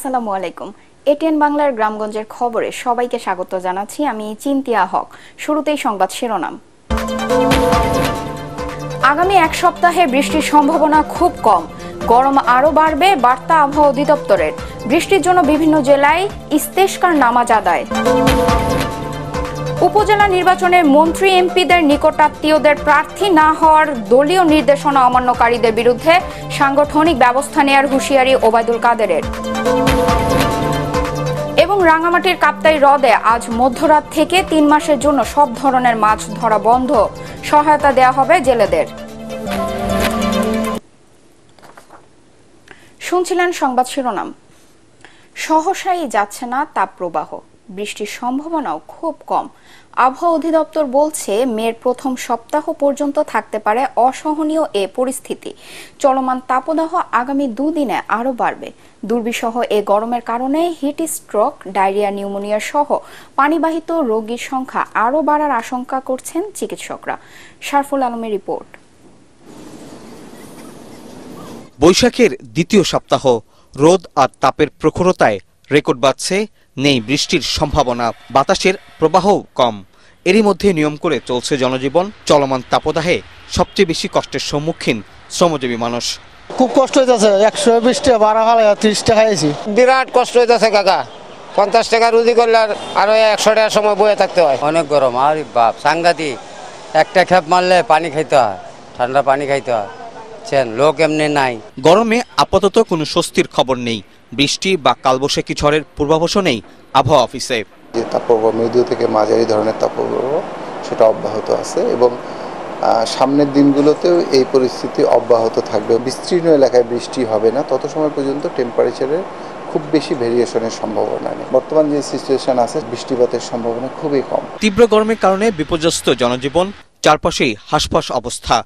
আসসালামু আলাইকুম। এটিএন বাংলার গ্রামগঞ্জের খবরে সবাইকে স্বাগত জানাচ্ছি। আমি চিন্তিয়া হক। শুরুতেই সংবাদ শিরোনাম। আগামী এক সপ্তাহে বৃষ্টির সম্ভাবনা খুব কম। গরম আরও বাড়বে, বার্তা আবহাওয়া অধিদপ্তরের। বৃষ্টির জন্য বিভিন্ন জেলায় ইস্তেশকার নামাজ আদায়। উপজেলা নির্বাচনে মন্ত্রী এমপিদের নিকটাত্মীয়দের প্রার্থী না হওয়ার দলীয় নির্দেশনা অমান্যকারীদের বিরুদ্ধে সাংগঠনিক ব্যবস্থা নেয়ার হুঁশিয়ারি ওবায়দুল কাদেরের। এবং রাঙামাটির কাপ্তাই হ্রদে আজ মধ্যরাত থেকে 3 মাসের জন্য সব ধরনের মাছ ধরা বন্ধ, সহায়তা দেয়া হবে জেলেদের। শুনছিলেন সংবাদ শিরোনাম। সহসাই যাচ্ছে না তাপপ্রবাহ, বৃষ্টির সম্ভাবনাও খুব কম। আবহাওয়া অধিদপ্তর বলছে মের প্রথম সপ্তাহ পর্যন্ত থাকতে পারে অসহনীয় এ পরিস্থিতি। চলমান তাপদাহ আগামী 2 দিনে আরও বাড়বে। দুর্বিষহ এ গরমের কারণে হিট স্ট্রোক, ডায়রিয়া, নিউমোনিয়া সহ পানিবাহিত রোগীর সংখ্যা আরও বাড়ার আশঙ্কা করছেন চিকিৎসকরা। শারফুল আলমের রিপোর্ট। বৈশাখের দ্বিতীয় সপ্তাহ, রোদ আর তাপের প্রখরতায় রেকর্ড বাজছে, নেই বৃষ্টির সম্ভাবনা, বাতাসের প্রবাহও কম। এরই মধ্যে নিয়ম করে চলছে জনজীবন। চলমান তাপদাহে সবচেয়ে বেশি কষ্টের সম্মুখীন শ্রমজীবী মানুষ। খুব কষ্ট হইতেছে। 120 টাকা ভাড়া ভাড়া 30 টাকা খাইছি। বিরাট কষ্ট হইতেছে কাকা। 50 টাকা রুজি করলে আরো 100 টাকার সময় বয়ে থাকতে হয়। অনেক গরম, আর বাপ সাংঘাতিক। একটা খেপ মারলে পানি খাইতে হয়, ঠান্ডা পানি খাইতে হয়। লোক এমনি নাই। গরমে আপাতত কোনো স্বস্তির খবর নেই। বৃষ্টি বা কালবৈশাখী ঝড়ের পূর্বাভাসও নেই আবহাওয়া অফিসে। যে তাপপ্রবাহ মৃদু থেকে মাঝারি ধরনের তাপপ্রবাহ সেটা অব্যাহত আছে এবং সামনের দিনগুলোতেও এই পরিস্থিতি অব্যাহত থাকবে। বিস্তীর্ণ এলাকায় বৃষ্টি হবে না তত সময় পর্যন্ত টেম্পারেচারের খুব বেশি ভেরিয়েশনের সম্ভাবনা নেই। বর্তমান যে সিচুয়েশন আছে, বৃষ্টিপাতের সম্ভাবনা খুবই কম। তীব্র গরমের কারণে বিপর্যস্ত জনজীবন, চারপাশেই হাঁসফাঁস অবস্থা।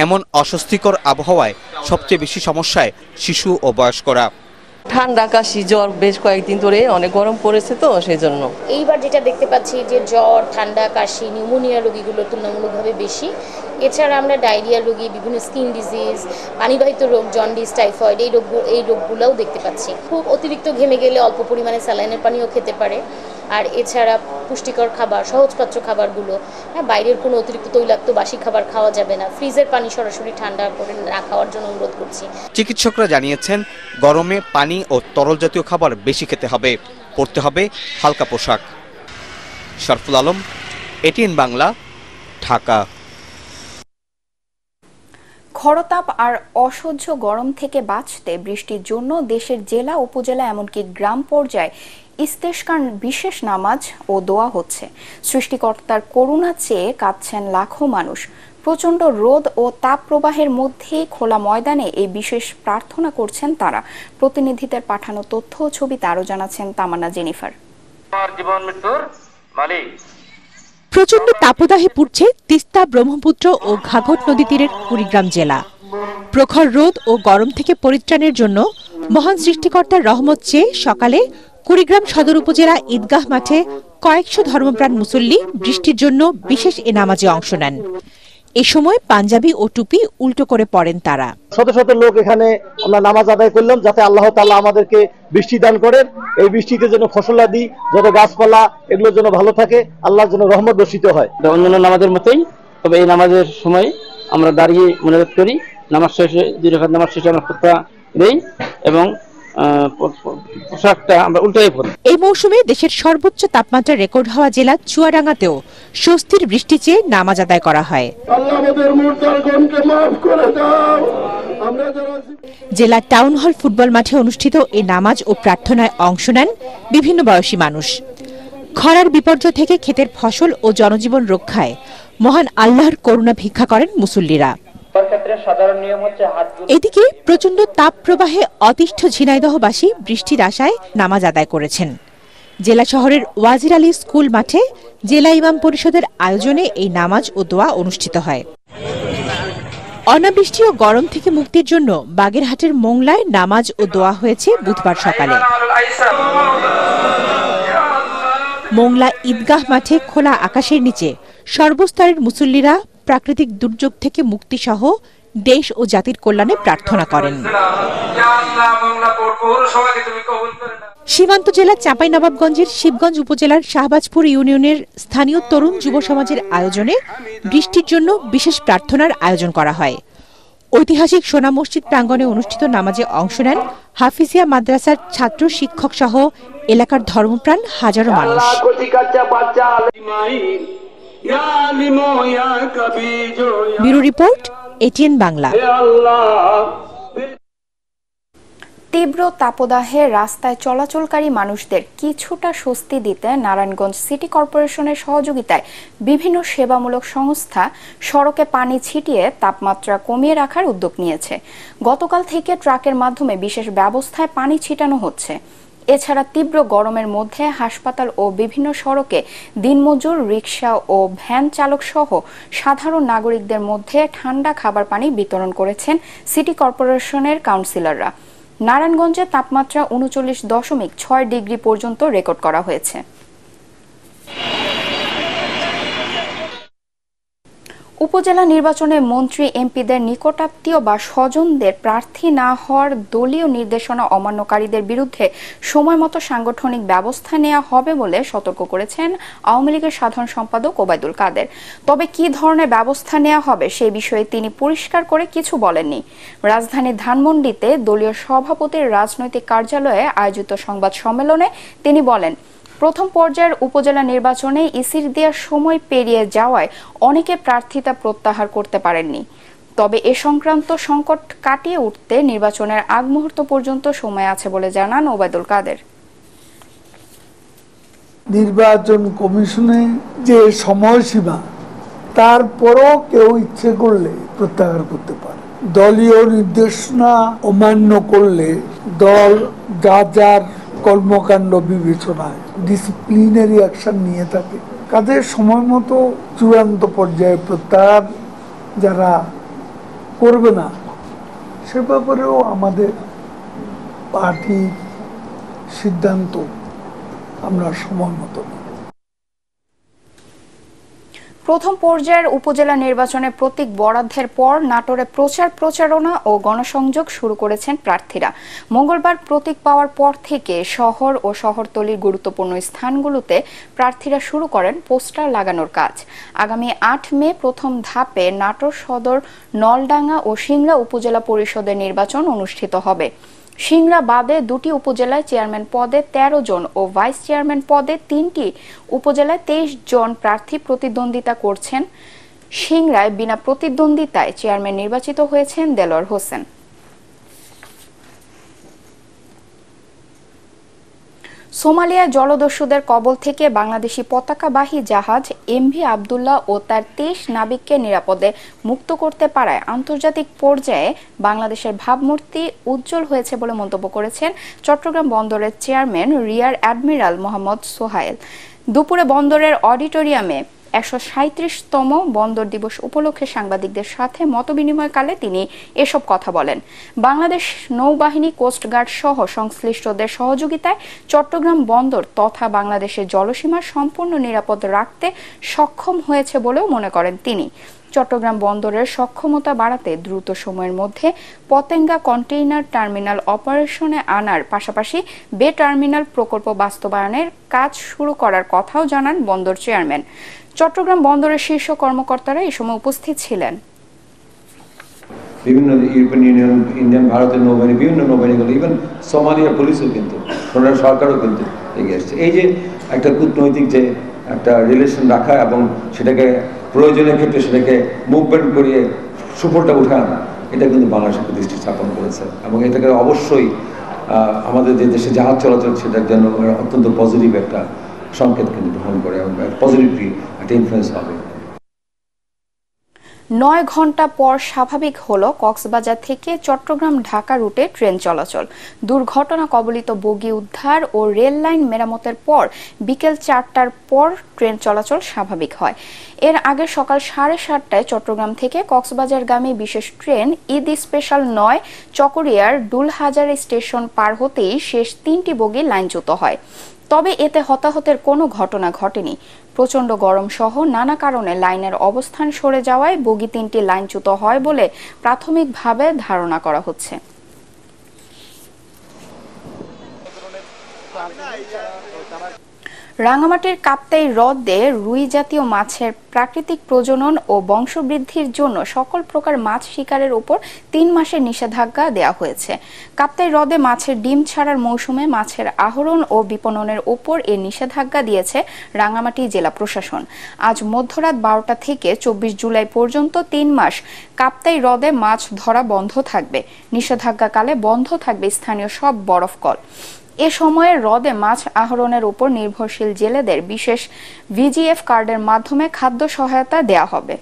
এমন অস্বস্তিকর আবহাওয়ায় সবচেয়ে বেশি সমস্যায় শিশু ও বয়স্করা। ঠান্ডা, কাশি, জ্বর বেশ কয়েকদিন ধরে অনেক গরম পড়েছে, তো সেই জন্য এইবার যেটা দেখতে পাচ্ছি যে জ্বর, ঠান্ডা, কাশি, নিউমোনিয়া রোগীগুলো তুলনামূলকভাবে বেশি। এছাড়া আমরা ডায়রিয়া রোগী, বিভিন্ন স্কিন ডিজিজ, পানিবাহিত রোগ, জন্ডিস, টাইফয়েড এই রোগগুলোও দেখতে পাচ্ছি। খুব অতিরিক্ত ঘেমে গেলে অল্প পরিমাণে স্যালাইনের পানিও খেতে পারে। আর এছাড়া পুষ্টিকর খাবার, সহজপাচ্য খাবারগুলো, বাইরের কোনো অতিরিক্ত তৈলাক্ত বাসি খাবার খাওয়া যাবে না। ফ্রিজের পানি সরাসরি ঠান্ডা করে না খাওয়ার জন্য অনুরোধ করছি। চিকিৎসকরা জানিয়েছেন, গরমে পানি ও তরল জাতীয় খাবার বেশি খেতে হবে, পরতে হবে হালকা পোশাক। শারফুল আলম, এটিএন বাংলা, ঢাকা। খরতাপ আর অসহ্য গরম থেকে বাঁচতে বৃষ্টির জন্য দেশের জেলা, উপজেলা এমনকি গ্রাম পর্যায়ে ইস্তেশকার বিশেষ নামাজ ও দোয়া হচ্ছে। সৃষ্টিকর্তার করুণা চেয়ে কাঁদছেন লাখো মানুষ। প্রচণ্ড রোদ ও তাপ প্রবাহের মধ্যেই খোলা ময়দানে এই বিশেষ প্রার্থনা করছেন তারা। প্রতিনিধিদের পাঠানো তথ্য ও ছবিতে আরও জানাচ্ছেন তামান্না জেনিফার। প্রচণ্ড তাপদাহে পুড়ছে তিস্তা, ব্রহ্মপুত্র ও ঘাঘট নদী তীরের কুড়িগ্রাম জেলা। প্রখর রোদ ও গরম থেকে পরিত্রাণের জন্য মহান সৃষ্টিকর্তার রহমত চেয়ে সকালে কুড়িগ্রাম সদর উপজেলা ঈদগাহ মাঠে কয়েকশো ধর্মপ্রাণ মুসল্লি বৃষ্টির জন্য বিশেষ এ নামাজে অংশ নেন। এ সময় পাঞ্জাবি ও টুপি উল্টো করে পড়েন তারা। শত শত লোক এখানে আমরা নামাজ আদায় করলাম যাতে আল্লাহ তাআলা আমাদেরকে বৃষ্টি দান করেন। এই বৃষ্টিতে যেন ফসলাদি, যত গাছপালা এগুলোর জন্য ভালো থাকে, আল্লাহর জন্য রহমত বর্ষিত হয়। অন্যান্য নামাজের মতোই, তবে এই নামাজের সময় আমরা দাঁড়িয়ে মোনাজাত করি। নামাজ শেষে 2 রাকাত নামাজ শেষে আমরা খুতবা দেই এবং পোশাকটা আমরা উল্টাই পরি। এই মৌসুমে দেশের সর্বোচ্চ তাপমাত্রা রেকর্ড হওয়া জেলা চুয়াডাঙ্গাতেও স্বস্তির বৃষ্টি চেয়ে নামাজ আদায় করা হয়। জেলা টাউন হল ফুটবল মাঠে অনুষ্ঠিত এই নামাজ ও প্রার্থনায় অংশ নেন বিভিন্ন বয়সী মানুষ। খরার বিপর্যয় থেকে ক্ষেতের ফসল ও জনজীবন রক্ষায় মহান আল্লাহর করুণা ভিক্ষা করেন মুসল্লিরা। এদিকে প্রচণ্ড তাপ প্রবাহে অতিষ্ঠ ঝিনাইদহবাসী বৃষ্টির আশায় নামাজ আদায় করেছেন। জেলা শহরের ওয়াজির আলী স্কুল মাঠে জেলা ইমাম পরিষদের আয়োজনে এই নামাজ ও দোয়া অনুষ্ঠিত হয়। অনাবৃষ্টি ও গরম থেকে মুক্তির জন্য বাগেরহাটের মোংলায় নামাজ ও দোয়া হয়েছে বুধবার সকালে। মোংলা ঈদগাহ মাঠে খোলা আকাশের নিচে সর্বস্তরের মুসল্লিরা প্রাকৃতিক দুর্যোগ থেকে মুক্তি সহ দেশ ও জাতির কল্যাণে প্রার্থনা করেন। সীমান্ত জেলা চাঁপাইনবাবগঞ্জের শিবগঞ্জ উপজেলার শাহবাজপুর ইউনিয়নের স্থানীয় তরুণ যুব সমাজের আয়োজনে বৃষ্টির জন্য বিশেষ প্রার্থনার আয়োজন করা হয়। ঐতিহাসিক সোনা মসজিদ প্রাঙ্গণে অনুষ্ঠিত নামাজে অংশ নেন হাফিজিয়া মাদ্রাসার ছাত্র শিক্ষক সহ এলাকার ধর্মপ্রাণ হাজারো মানুষ। Bureau report, ATN Bangla. তীব্র তাপদাহে রাস্তায় চলাচলকারী মানুষদের কিছুটা স্বস্তি দিতে নারায়ণগঞ্জ সিটি কর্পোরেশনের সহযোগিতায় বিভিন্ন সেবামূলক সংস্থা সড়কে পানি ছিটিয়ে তাপমাত্রা কমিয়ে রাখার উদ্যোগ নিয়েছে। গতকাল থেকে ট্রাকের মাধ্যমে বিশেষ ব্যবস্থায় পানি ছিটানো হচ্ছে। এছাড়া তীব্র গরমের মধ্যে হাসপাতাল ও বিভিন্ন সড়কে দিনমজুর, রিকশা ও ভ্যান চালক সহ সাধারণ নাগরিকদের মধ্যে ঠান্ডা খাবার পানি বিতরণ করেছেন সিটি কর্পোরেশনের কাউন্সিলররা। নারায়ণগঞ্জে তাপমাত্রা 39.6 ডিগ্রি পর্যন্ত রেকর্ড করা হয়েছে। উপজেলা নির্বাচনে মন্ত্রী এমপিদের নিকটাত্মীয় বা স্বজনদের প্রার্থী না হওয়ার দলীয় নির্দেশনা অমান্যকারীদের বিরুদ্ধে সময়মতো সাংগঠনিক ব্যবস্থা নেওয়া হবে বলে সতর্ক করেছেন আওয়ামী লীগের সাধারণ সম্পাদক ওবায়দুল কাদের। তবে কি ধরনের ব্যবস্থা নেওয়া হবে সেই বিষয়ে তিনি পরিষ্কার করে কিছু বলেননি। রাজধানীর ধানমন্ডিতে দলীয় সভাপতির রাজনৈতিক কার্যালয়ে আয়োজিত সংবাদ সম্মেলনে তিনি বলেন, প্রথম পর্যায়ের উপজেলা নির্বাচনে ইসির দেওয়ার সময় পেরিয়ে যাওয়ায় অনেকে প্রার্থিতা প্রত্যাহার করতে পারেননি। তবে এ সংক্রান্ত সংকট কাটিয়ে উঠতে নির্বাচনের আগ মুহূর্ত পর্যন্ত সময় আছে বলে জানান ওবায়দুল কাদের। নির্বাচন কমিশনে যে সময়সীমা, তারপরও কেউ ইচ্ছে করলে প্রত্যাহার করতে পারে। দলীয় নির্দেশনা অমান্য করলে দল যার কর্মকাণ্ড বিবেচনায় ডিসিপ্লিনারি অ্যাকশন নিয়ে থাকে। কাদের সময় মতো চূড়ান্ত পর্যায়ে প্রত্যাহার যারা করবে না, সে ব্যাপারেও আমাদের পার্টির সিদ্ধান্ত আমরা সময় মতো। প্রথম পর্যায়ের উপজেলা নির্বাচনে প্রতীক বরাদ্দের পর নাটোরে প্রচারণা ও গণসংযোগ শুরু করেছেন প্রার্থীরা। মঙ্গলবার প্রতীক পাওয়ার পর থেকে শহর ও শহরতলির গুরুত্বপূর্ণ স্থানগুলোতে প্রার্থীরা শুরু করেন পোস্টার লাগানোর কাজ। আগামী 8 মে প্রথম ধাপে নাটোর সদর, নলডাঙ্গা ও সিংড়া উপজেলা পরিষদের নির্বাচন অনুষ্ঠিত হবে। সিংড়া বাদে 2টি উপজেলায় চেয়ারম্যান পদে 13 জন ও ভাইস চেয়ারম্যান পদে 3টি উপজেলায় 23 জন প্রার্থী প্রতিদ্বন্দ্বিতা করছেন। সিংড়ায় বিনা প্রতিদ্বন্দ্বিতায় চেয়ারম্যান নির্বাচিত হয়েছেন দেলোয়ার হোসেন। সোমালিয়ায় জলদস্যুদের কবল থেকে বাংলাদেশি পতাকাবাহী জাহাজ এমভি আবদুল্লাহ ও তার 23 নাবিককে নিরাপদে মুক্ত করতে পারায় আন্তর্জাতিক পর্যায়ে বাংলাদেশের ভাবমূর্তি উজ্জ্বল হয়েছে বলে মন্তব্য করেছেন চট্টগ্রাম বন্দরের chairman rear admiral Mohammad Sohail. দুপুরে বন্দরের অডিটোরিয়ামে 137তম বন্দর দিবস উপলক্ষে সাংবাদিকদের সাথে মতবিনিময়কালে তিনি এসব কথা বলেন। বাংলাদেশ নৌবাহিনী, কোস্টগার্ড সহ সংশ্লিষ্টদের সহযোগিতায় চট্টগ্রাম বন্দর তথা বাংলাদেশের জলসীমা সম্পূর্ণ নিরাপদ রাখতে সক্ষম হয়েছে বলেও মনে করেন তিনি। চট্টগ্রাম বন্দরের সক্ষমতা বাড়াতে দ্রুত সময়ের মধ্যে পতেঙ্গা কন্টেইনার টার্মিনাল অপারেশনে আনার পাশাপাশি বে টার্মিনাল প্রকল্প বাস্তবায়নের কাজ শুরু করার কথাও জানান বন্দর চেয়ারম্যান। চট্টগ্রাম বন্দরের শীর্ষ কর্মকর্তারা এই সময় উপস্থিত ছিলেন। বিভিন্ন ইউরোপিয়ান ইউনিয়ন, ইন্ডিয়ান, ভারতের নৌবাহিনী, বিভিন্ন নৌবাহিনীগুলো, ইভেন সোমালিয়া পুলিশও কিন্তু, সরকারও কিন্তু এগিয়ে আসছে। এই যে একটা কূটনৈতিক যে একটা রিলেশন রাখা এবং সেটাকে প্রয়োজনের ক্ষেত্রে সেটাকে মুভমেন্ট করিয়ে সুফলটা উঠে আনা, এটা কিন্তু বাংলাদেশের দৃষ্টি স্থাপন করেছে এবং এটাকে অবশ্যই আমাদের যে দেশে জাহাজ চলাচল সেটার জন্য অত্যন্ত পজিটিভ একটা সংকেত কিন্তু গ্রহণ করে এবং পজিটিভলি একটা ইনফ্লুয়েন্স হবে। 9 ঘন্টা পর স্বাভাবিক হলো কক্সবাজার থেকে চট্টগ্রাম ঢাকা রুটে ট্রেন চলাচল। দুর্ঘটনা কবলিত বগি উদ্ধার ও রেল লাইন মেরামতের পর বিকেল 4টার পর ট্রেন চলাচল স্বাভাবিক হয়। এর আগে সকাল 7:30টায় চট্টগ্রাম থেকে কক্সবাজারগামী বিশেষ train Eid special 9 চকরিয়ার Dulhazara station পার হতেই শেষ 3টি বগি লাইনচ্যুত হয়। তবে এতে হতাহতের কোনো ঘটনা ঘটেনি। প্রচণ্ড গরম সহ নানা কারণে লাইনের অবস্থান সরে যাওয়ায় বগি 3টি লাইনচ্যুত হয় বলে প্রাথমিকভাবে ধারণা করা হচ্ছে। রাঙামাটির কাপ্তাই হ্রদে রুই জাতীয় মাছের প্রাকৃতিক প্রজনন ও বংশবৃদ্ধির জন্য সকল প্রকার মাছ শিকারের উপর 3 মাসের নিষেধাজ্ঞা দেওয়া হয়েছে। কাপ্তাই হ্রদে মাছের ডিম ছাড়ার মৌসুমে মাছের আহরণ ও বিপণনের উপর এই নিষেধাজ্ঞা দিয়েছে রাঙামাটি জেলা প্রশাসন। আজ মধ্যরাত 12টা থেকে 24 জুলাই পর্যন্ত 3 মাস কাপ্তাই হ্রদে মাছ ধরা বন্ধ থাকবে। নিষেধাজ্ঞাকালে বন্ধ থাকবে স্থানীয় সব বরফ কল। এ সময়ে হ্রদে মাছ আহরণের উপর নির্ভরশীল জেলেদের বিশেষ ভিজিএফ কার্ডের মাধ্যমে খাদ্য সহায়তা দেয়া হবে।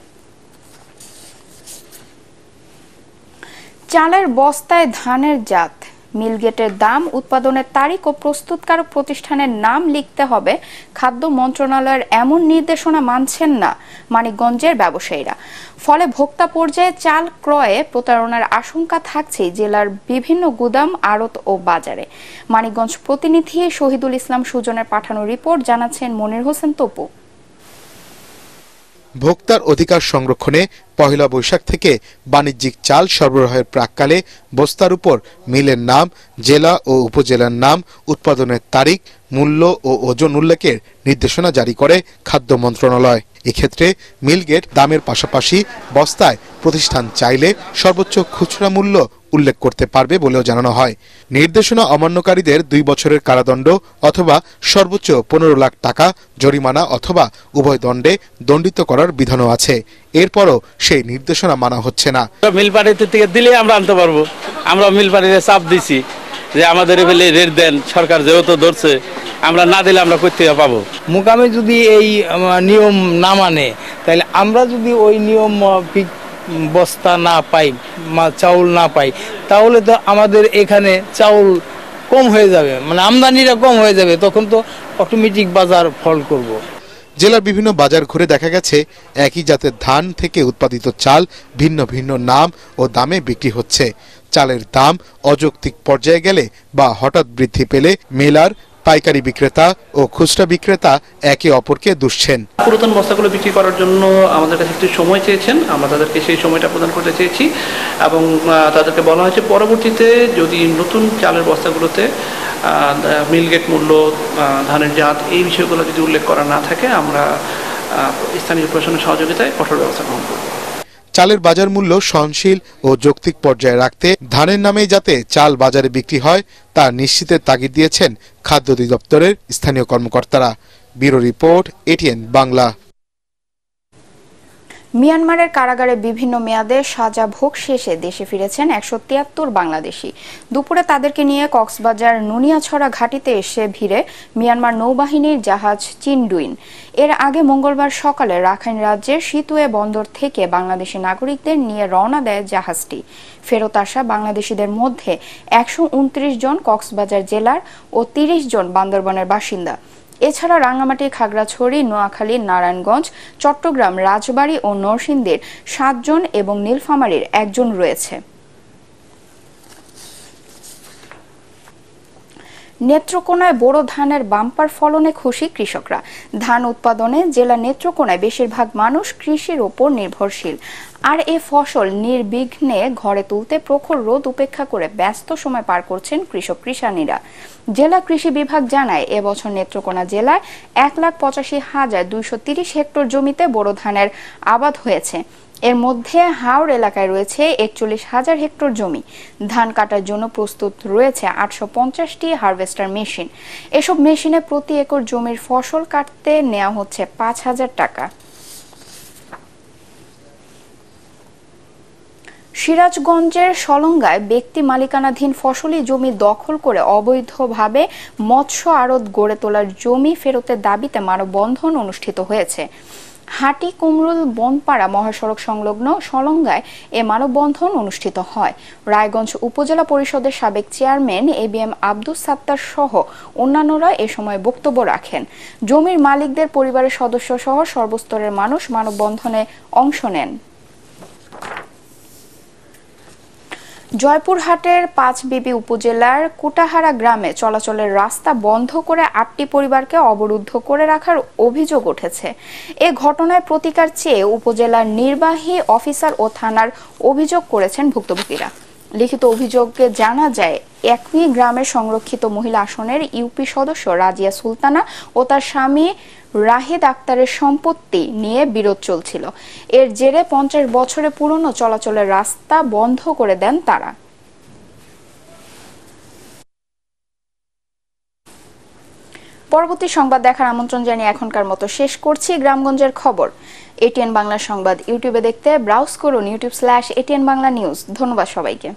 চালের বস্তায় ধানের জাত, মিলগেটের দাম, উৎপাদনের তারিখ ও প্রস্তুতকারক প্রতিষ্ঠানের নাম লিখতে হবে। খাদ্য মন্ত্রণালয়ের এমন নির্দেশনা মানছেন না মানিকগঞ্জের ব্যবসায়ীরা। ফলে ভোক্তা পর্যায়ে চাল ক্রয়ে প্রতারণার আশঙ্কা থাকছে জেলার বিভিন্ন গুদাম, আড়ত ও বাজারে। মানিকগঞ্জ প্রতিনিধি শহীদুল ইসলাম সুজনের পাঠানো রিপোর্ট জানাচ্ছেন মনির হোসেন তপু। ভোক্তার অধিকার সংরক্ষণে পহেলা বৈশাখ থেকে বাণিজ্যিক চাল সরবরাহের প্রাক্কালে বস্তার উপর মিলের নাম, জেলা ও উপজেলার নাম, উৎপাদনের তারিখ, মূল্য ও ওজন উল্লেখের নির্দেশনা জারি করে খাদ্য মন্ত্রণালয়। এক্ষেত্রে মিলগেট দামের পাশাপাশি বস্তায় প্রতিষ্ঠান চাইলে সর্বোচ্চ খুচরা মূল্য উল্লেখ করতে পারবে বলেও জানানো হয়। নির্দেশনা অমান্যকারীদের 2 বছরের কারাদণ্ড অথবা সর্বোচ্চ 15 লাখ টাকা জরিমানা অথবা উভয় দণ্ডে দণ্ডিত করার বিধানও আছে। এরপরও সেই নির্দেশনা মানা হচ্ছে না। মিল পাড়িতে থেকে দিলে আমরা আনতে পারবো। আমরা মিল পাড়িতে চাপ দিছি যে আমাদের এখানে রেট দেন, সরকার যেহেতু ধরছে, আমরা না দিলে আমরা করতে পাবো। মোকামে যদি এই নিয়ম না মানে, তাহলে আমরা যদি ওই নিয়ম বস্তা না পাই, চাউল না পাই, তাহলে তো আমাদের এখানে চাউল কম হয়ে যাবে, মানে আমদানিটা কম হয়ে যাবে। তখন তো অটোমেটিক বাজার ফল করব। জেলার বিভিন্ন বাজার ঘুরে দেখা গেছে একই জাতের ধান থেকে উৎপাদিত চাল ভিন্ন ভিন্ন নাম ও দামে বিক্রি হচ্ছে। চালের দাম অযৌক্তিক পর্যায়ে গেলে বা হঠাৎ বৃদ্ধি পেলে মেলার পাইকারি বিক্রেতা ও খুচরা বিক্রেতা একে অপরকে দুষছেন। পুরাতন বস্তাগুলো বিক্রি করার জন্য আমাদের কাছে একটু সময় চেয়েছেন, আমরা তাদেরকে সেই সময়টা প্রদান করতে চেয়েছি এবং তাদেরকে বলা হয়েছে পরবর্তীতে যদি নতুন চালের বস্তাগুলোতে মিলগেট মূল্য, ধানের জাত, এই বিষয়গুলো যদি উল্লেখ করা না থাকে, আমরা স্থানীয় প্রশাসনের সহযোগিতায় কঠোর ব্যবস্থা গ্রহণ করব। চালের বাজার মূল্য সহনশীল ও যৌক্তিক পর্যায়ে রাখতে ধানের নামে যাতে চাল বাজারে বিক্রি হয় তা নিশ্চিতের তাগিদ দিয়েছেন খাদ্য অধিদপ্তরের স্থানীয় কর্মকর্তারা। Bureau report, ATN Bangla. মিয়ানমারের কারাগারে বিভিন্ন মেয়াদে সাজা ভোগ শেষে দেশে ফিরেছেন 173 বাংলাদেশি। দুপুরে তাদেরকে নিয়ে কক্সবাজার নুনিয়াছড়া ঘাটিতে এসে ভিড়ে মিয়ানমার নৌবাহিনীর জাহাজ চিনডুইন। এর আগে মঙ্গলবার সকালে রাখাইন রাজ্যের সিতুয়ে বন্দর থেকে বাংলাদেশি নাগরিকদের নিয়ে রওনা দেয় জাহাজটি। ফেরত আসা বাংলাদেশিদের মধ্যে 129 জন কক্সবাজার জেলার ও 30 জন বান্দরবানের বাসিন্দা। এছাড়া রাঙ্গামাটি, খাগড়াছড়ি, নোয়াখালী, নারায়ণগঞ্জ, চট্টগ্রাম, রাজবাড়ী ও নরসিংদীর 7 জন এবং নীলফামারীর 1 জন রয়েছে। নেত্রকোনায় বোরো ধানের বাম্পার ফলনে খুশি কৃষকরা। ধান উৎপাদনে জেলা নেত্রকোনায় বেশিরভাগ মানুষ কৃষির ওপর নির্ভরশীল। আর এ ফসল নির্বিঘ্নে ঘরে তুলতে প্রখর রোদ উপেক্ষা করে ব্যস্ত সময় পার করছেন কৃষক কৃষানীরা। জেলা কৃষি বিভাগ জানায়, এবছর নেত্রকোনা জেলায় 1,85,230 হেক্টর জমিতে বোরো ধানের আবাদ হয়েছে। এর মধ্যে হাওড় এলাকায় রয়েছে 41,000 হেক্টর জমি। ধান কাটার জন্য প্রস্তুত রয়েছে 850টি হারভেস্টার মেশিন। এসব মেশিনে প্রতি একর জমির ফসল কাটতে নেওয়া হচ্ছে 5,000 টাকা। সিরাজগঞ্জের সলঙ্গায় ব্যক্তি মালিকানাধীন ফসলি জমি দখল করে অবৈধভাবে মৎস্য আড়ত গড়ে তোলার জমি ফেরতের দাবিতে মানববন্ধন অনুষ্ঠিত হয়েছে। হাটি কুমরুল বনপাড়া মহাসড়ক সংলগ্ন সলঙ্গায় এ মানববন্ধন অনুষ্ঠিত হয়। রায়গঞ্জ উপজেলা পরিষদের সাবেক চেয়ারম্যান ABM আব্দুস সাত্তার সহ অন্যান্যরা এ সময় বক্তব্য রাখেন। জমির মালিকদের পরিবারের সদস্য সহ সর্বস্তরের মানুষ মানববন্ধনে অংশ নেন। জয়পুরহাটের পাঁচবিবি উপজেলার কুটাহারা গ্রামে চলাচলের রাস্তা বন্ধ করে 8টি পরিবারকে অবরুদ্ধ করে রাখার অভিযোগ উঠেছে। এ ঘটনায় প্রতিকার চেয়ে উপজেলার নির্বাহী অফিসার ও থানার অভিযোগ করেছেন ভুক্তভোগীরা। লিখিত অভিযোগে জানা যায় একই গ্রামের সংরক্ষিত মহিলা আসনের ইউপি সদস্য রাজিয়া সুলতানা ও তার স্বামী রাহেদ আক্তারের সম্পত্তি নিয়ে বিরোধ চলছিল। এর জেরে 50 বছরের পুরনো চলাচলের রাস্তা বন্ধ করে দেন তারা। পরবর্তী সংবাদ দেখার আমন্ত্রণ জানিয়ে এখনকার মতো শেষ করছি গ্রামগঞ্জের খবর। এটিএন বাংলা সংবাদ ইউটিউবে দেখতে ব্রাউজ করুন youtube/ATN Bangla News। ধন্যবাদ সবাইকে।